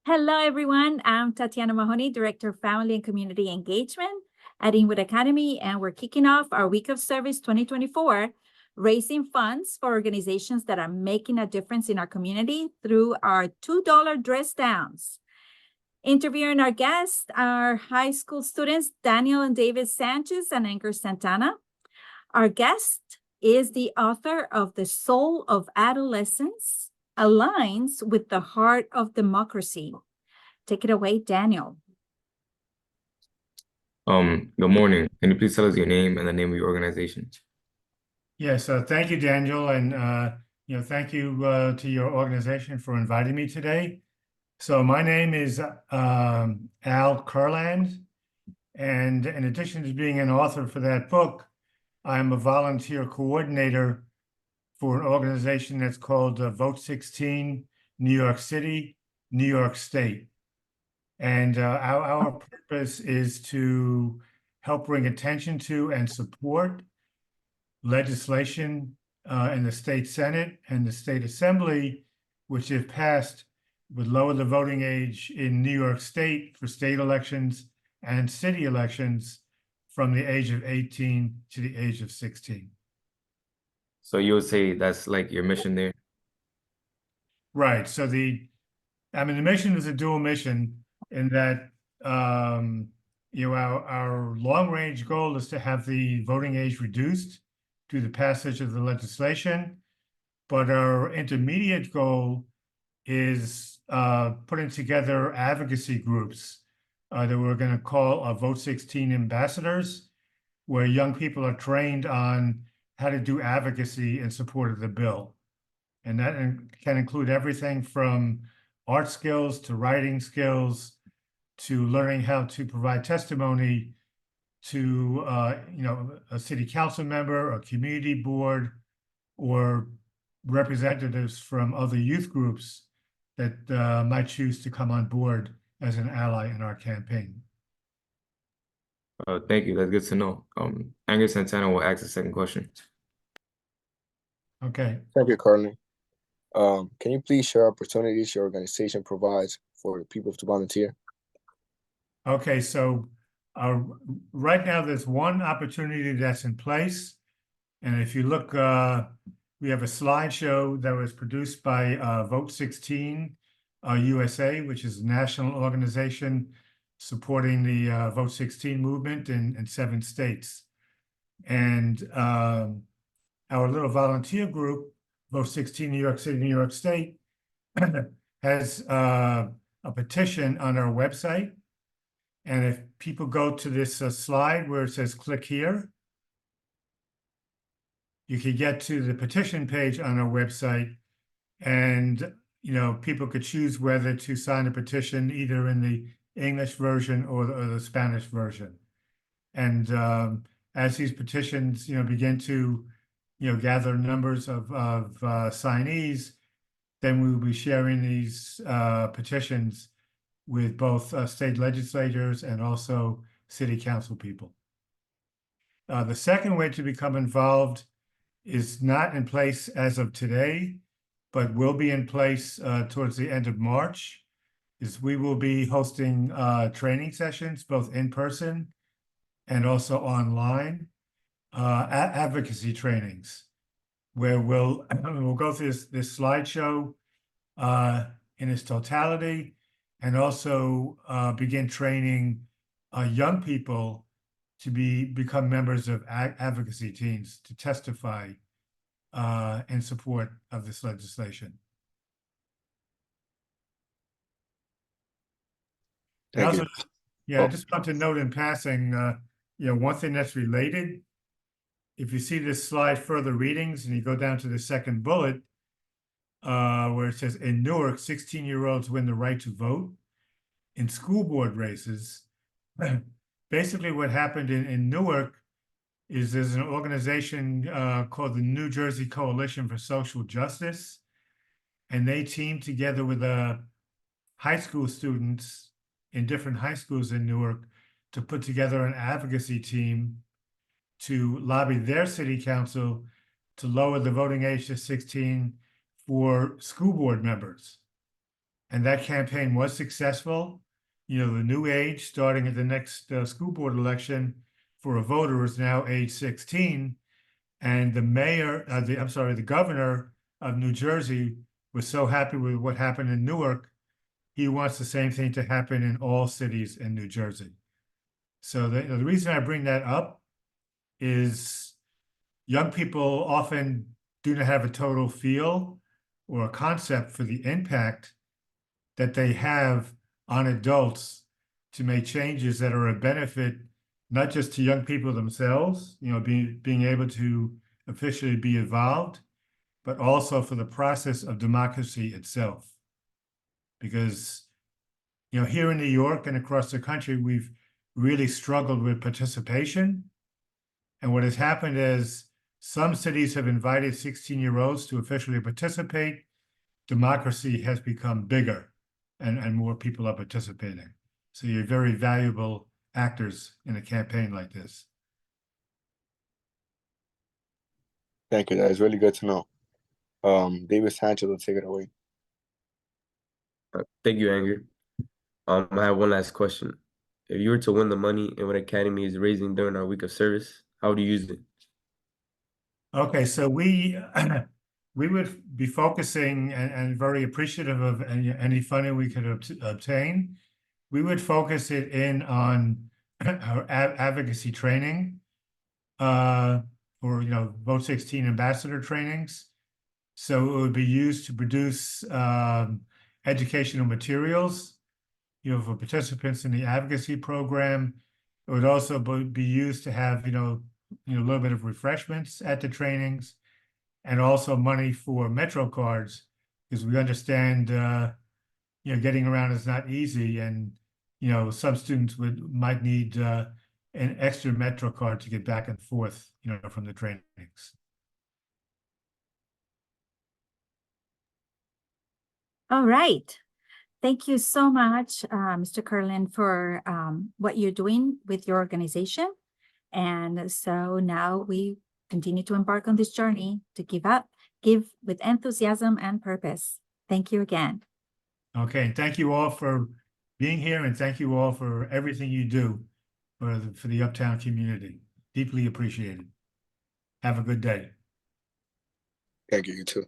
Hello, everyone. I'm Tatiana Mahoney, Director of Family and Community Engagement at Inwood Academy, and we're kicking off our Week of Service 2024, raising funds for organizations that are making a difference in our community through our $2 dress downs. Interviewing our guests are high school students Daniel and David Sanchez and Anchor Santana. Our guest is the author of The Soul of Adolescence, Aligns with the Heart of Democracy. Take it away, Daniel. Good morning. Can you please tell us your name and the name of your organization? Yes, thank you, Daniel, and thank you to your organization for inviting me today. So my name is Al Kurland, and in addition to being an author for that book, I'm a volunteer coordinator for an organization that's called Vote 16, New York City, New York State. And our purpose is to help bring attention to and support legislation in the state Senate and the state Assembly, which if passed would lower the voting age in New York State for state elections and city elections from the age of 18 to the age of 16. So you would say that's like your mission there? Right. So the mission is a dual mission in that our long range goal is to have the voting age reduced through the passage of the legislation, but our intermediate goal is putting together advocacy groups that we're going to call Vote 16 ambassadors, where young people are trained on how to do advocacy in support of the bill. And that can include everything from art skills to writing skills to learning how to provide testimony to a city council member, a community board, or representatives from other youth groups that might choose to come on board as an ally in our campaign. Thank you. That's good to know. Angus Santana will ask the second question. Okay. Thank you, Carly. Can you please share opportunities your organization provides for people to volunteer? Okay, so right now there's one opportunity that's in place. And if you look, we have a slideshow that was produced by Vote 16 USA, which is a national organization supporting the Vote 16 movement in 7 states. And our little volunteer group, Vote 16 New York City, New York State, has a petition on our website. And if people go to this slide where it says click here, you can get to the petition page on our website, and people could choose whether to sign a petition either in the English version or the Spanish version. And as these petitions begin to gather numbers of signees, then we will be sharing these petitions with both state legislators and also city council people. The second way to become involved is not in place as of today, but will be in place towards the end of March. Is we will be hosting training sessions, both in person and also online, advocacy trainings, where we'll go through this slideshow in its totality, and also begin training young people to become members of advocacy teams to testify in support of this legislation. Thank you. I just want to note in passing, one thing that's related. If you see this slide, further readings, and you go down to the second bullet, where it says, in Newark, 16-year-olds win the right to vote in school board races. Basically, what happened in Newark is there's an organization called the New Jersey Coalition for Social Justice, and they teamed together with high school students in different high schools in Newark to put together an advocacy team to lobby their city council to lower the voting age to 16 for school board members. And that campaign was successful. You know, the new age starting at the next school board election for a voter is now age 16. And the mayor, the governor of New Jersey was so happy with what happened in Newark. He wants the same thing to happen in all cities in New Jersey. So the reason I bring that up is young people often do not have a total feel or a concept for the impact that they have on adults to make changes that are a benefit, not just to young people themselves, you know, being able to officially be involved, but also for the process of democracy itself. Because, you know, here in New York and across the country, we've really struggled with participation. And what has happened is some cities have invited 16-year-olds to officially participate. Democracy has become bigger and more people are participating. So you're very valuable actors in a campaign like this. Thank you. That is really good to know. David Sanchez will take it away. Thank you, Angry. I have one last question. If you were to win the money Inwood Academy is raising during our week of service, how would you use it? Okay, so we would be focusing and very appreciative of any funding we could obtain. We would focus it in on our advocacy training, or Vote 16 ambassador trainings. So it would be used to produce educational materials, for participants in the advocacy program. It would also be used to have, a little bit of refreshments at the trainings, and also money for Metro cards, because we understand, getting around is not easy, and some students might need an extra Metro card to get back and forth, from the trainings. All right. Thank you so much, Mr. Curlin, for what you're doing with your organization. And so now we continue to embark on this journey to give with enthusiasm and purpose. Thank you again. Okay, and thank you all for being here, and thank you all for everything you do for the Uptown community. Deeply appreciated. Have a good day. Thank you, you too.